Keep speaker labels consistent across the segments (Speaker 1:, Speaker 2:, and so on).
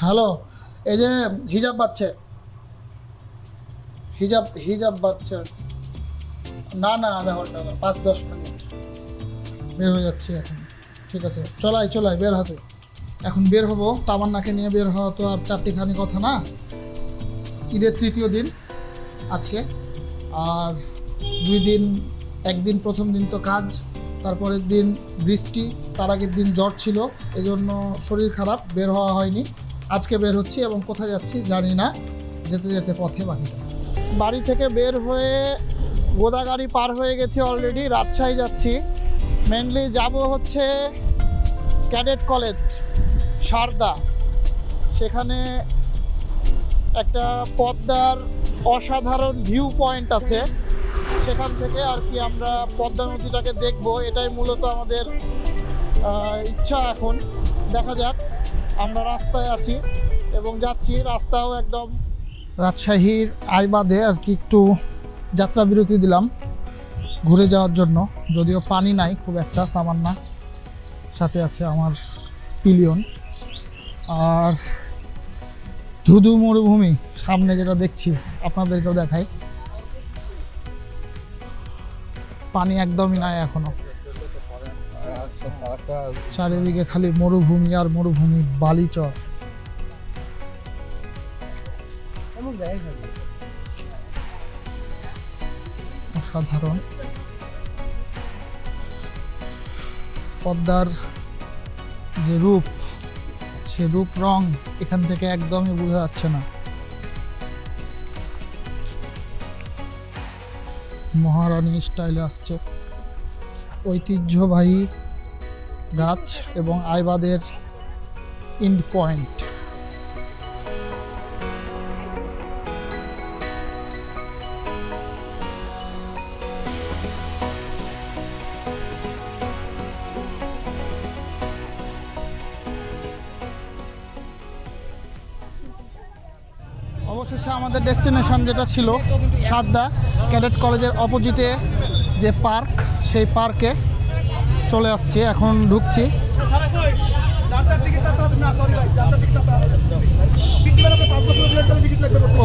Speaker 1: Hello, এই যে হিজাব বাচ্চা, হিজাব বাচ্চা, না না আধা ঘন্টা না, 5-10 মিনিট বের হয়ে যাচ্ছি এখন। ঠিক আছে, চলাই বের হতে। এখন বের হবো, তামান্নাকে নিয়ে বের হওয়া তো আর চারটিখানি কথা না। ঈদের তৃতীয় দিন আজকে, আর 2 দিন, একদিন প্রথম দিন তো কাজ, তারপরের দিন বৃষ্টি, তার আগের দিন জ্বর ছিল, এজন্য শরীর খারাপ, বের হওয়া হয়নি। আজকে বের হচ্ছি এবং কোথায় যাচ্ছি জানি না, যেতে যেতে পথে বাকি। বাড়ি থেকে বের হয়ে গোদাগাড়ি পার হয়ে গেছি অলরেডি, রাজশাহী যাচ্ছি। মেনলি যাব হচ্ছে ক্যাডেট কলেজ সারদা, সেখানে একটা পদ্মার অসাধারণ ভিউ পয়েন্ট আছে, সেখান থেকে আর কি আমরা পদ্মা নদীটাকে দেখব, এটাই মূলত আমাদের ইচ্ছা। এখন দেখা যাক, আমরা রাস্তায় আছি এবং যাচ্ছি, রাস্তাও একদম রাজশাহীর আইবাদে আর কি একটু যাত্রা বিরতি দিলাম ঘুরে যাওয়ার জন্য, যদিও পানি নাই খুব একটা। তামান্না সাথে আছে আমার পিলিয়ন, আর ধুধু মরুভূমি সামনে যেটা দেখছি আপনাদেরকেও দেখাই, পানি একদমই নাই এখনো, চারিদিকে খালি মরুভূমি আর মরুভূমি, বালিচর। অসাধারণ পদ্মার যে রূপ, সে রূপ রং এখান থেকে একদমই বোঝা যাচ্ছে না। মহারানী স্টাইলে আসছে, ঐতিহ্যবাহী গাছ এবং আইবাদের ইন্ড পয়েন্ট। অবশেষে আমাদের ডেস্টিনেশন যেটা ছিল সারদা ক্যাডেট কলেজের অপোজিটে যে পার্ক, সেই পার্কে চলে আসছি, এখন ঢুকছি।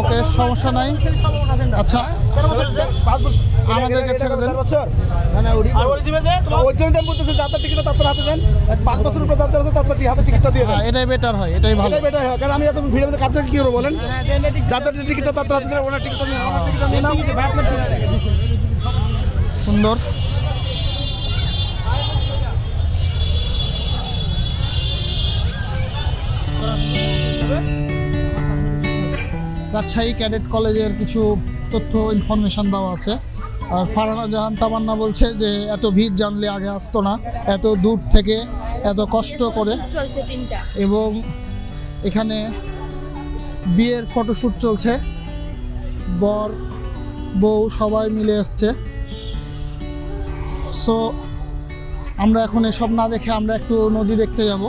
Speaker 1: ওকে, সমস্যা নাই। আচ্ছা, আমাদেরকে ছেড়ে দেন। এটাই বেটার হয়, এটাই ভালো।
Speaker 2: কারণ আমি এত ভিড়ের কাছ থেকে কি করবো বলেন, যাত্রার টিকিটটা তার হাতে দেন, ওনার টিকিটটা নিয়ে নাও।
Speaker 1: সুন্দর। রাজশাহী ক্যাডেট কলেজের কিছু তথ্য ইনফরমেশন দেওয়া আছে। আর ফারহানা জাহান তামান্না বলছে যে এত ভিড় জানলে আগে আসতো না, এত দূর থেকে এত কষ্ট করে। এবং এখানে বিয়ের ফটোশ্যুট চলছে, বর বউ সবাই মিলে এসছে। সো আমরা এখন এসব না দেখে আমরা একটু নদী দেখতে যাব।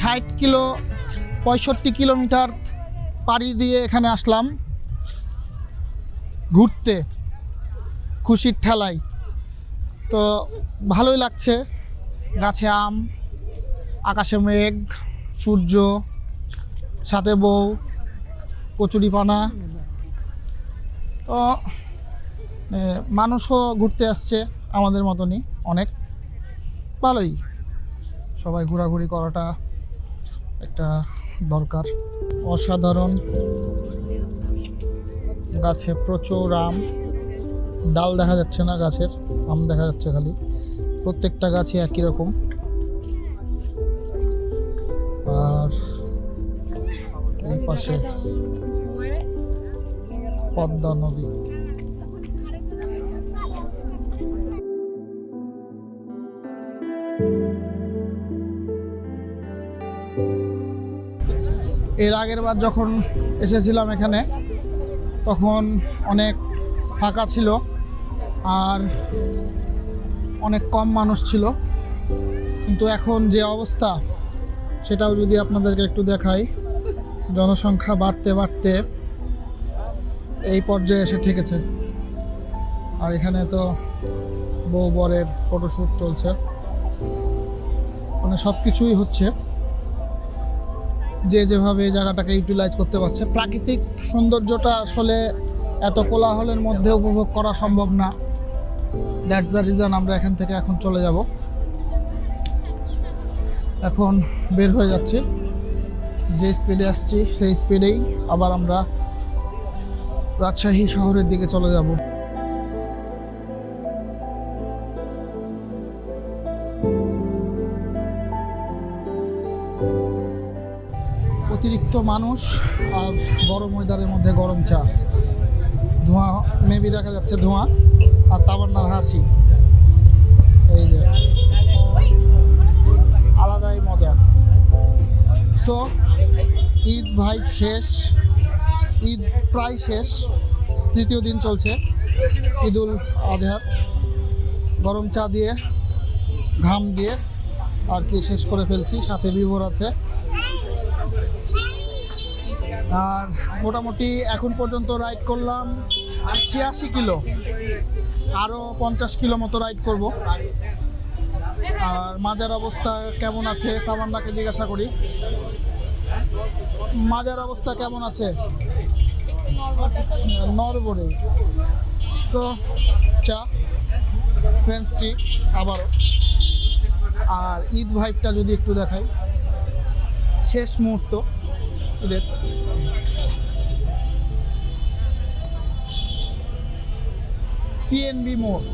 Speaker 1: ষাট 65 কিলোমিটার পাড়ি দিয়ে এখানে আসলাম ঘুরতে খুশির ঠেলায়। তো ভালোই লাগছে, গাছে আম, আকাশে মেঘ, সূর্য, সাথে বউ, কচুরিপানা। তো মানুষও ঘুরতে আসছে আমাদের মতনই, অনেক ভালোই। সবাই ঘোরাঘুরি করাটা একটা দরকার। অসাধারণ, গাছে প্রচুর আম, ডাল দেখা যাচ্ছে না গাছের, আম দেখা যাচ্ছে খালি। প্রত্যেকটা গাছই একই রকম। আর এই পাশে পদ্মা নদী। এর আগের বার যখন এসেছিলাম এখানে, তখন অনেক ফাঁকা ছিল আর অনেক কম মানুষ ছিল, কিন্তু এখন যে অবস্থা সেটাও যদি আপনাদেরকে একটু দেখাই, জনসংখ্যা বাড়তে বাড়তে এই পর্যায়ে এসে ঠেকেছে। আর এখানে তো বউ বরের ফটোশ্যুট চলছে, মানে সব কিছুই হচ্ছে যে যেভাবে এই জায়গাটাকে ইউটিলাইজ করতে পারছে। প্রাকৃতিক সৌন্দর্যটা আসলে এত কোলাহলের মধ্যে উপভোগ করা সম্ভব না। দ্যাটস দ্য রিজন আমরা এখান থেকে এখন চলে যাব। এখন বের হয়ে যাচ্ছি, যে স্পিডে আসছি সেই স্পিডেই আবার আমরা রাজশাহী শহরের দিকে চলে যাব। অতিরিক্ত মানুষ আর বড় ময়দানের মধ্যে গরম চা, ধোঁয়া মেবি দেখা যাচ্ছে, ধোঁয়া আর তামান্নার হাসি, এই যে আলাদাই মজা। সো ঈদ ভাইব শেষ, ঈদ প্রায় শেষ, তৃতীয় দিন চলছে ঈদুল আজহার। গরম চা দিয়ে ঘাম দিয়ে আর কি শেষ করে ফেলছি, সাথে বিভোর আছে। আর মোটামুটি এখন পর্যন্ত রাইড করলাম 86 কিলো, আরও 50 কিলো মতো রাইড করব। আর মাজার অবস্থা কেমন আছে তামান্নাকে জিজ্ঞাসা করি, মাজার অবস্থা কেমন আছে? নরবরে। তো চা, ফ্রেন্ডস টি আবারও। আর ঈদ ভাইবটা যদি একটু দেখাই, শেষ মুহূর্ত ঈদের। সিএনবি মোড়।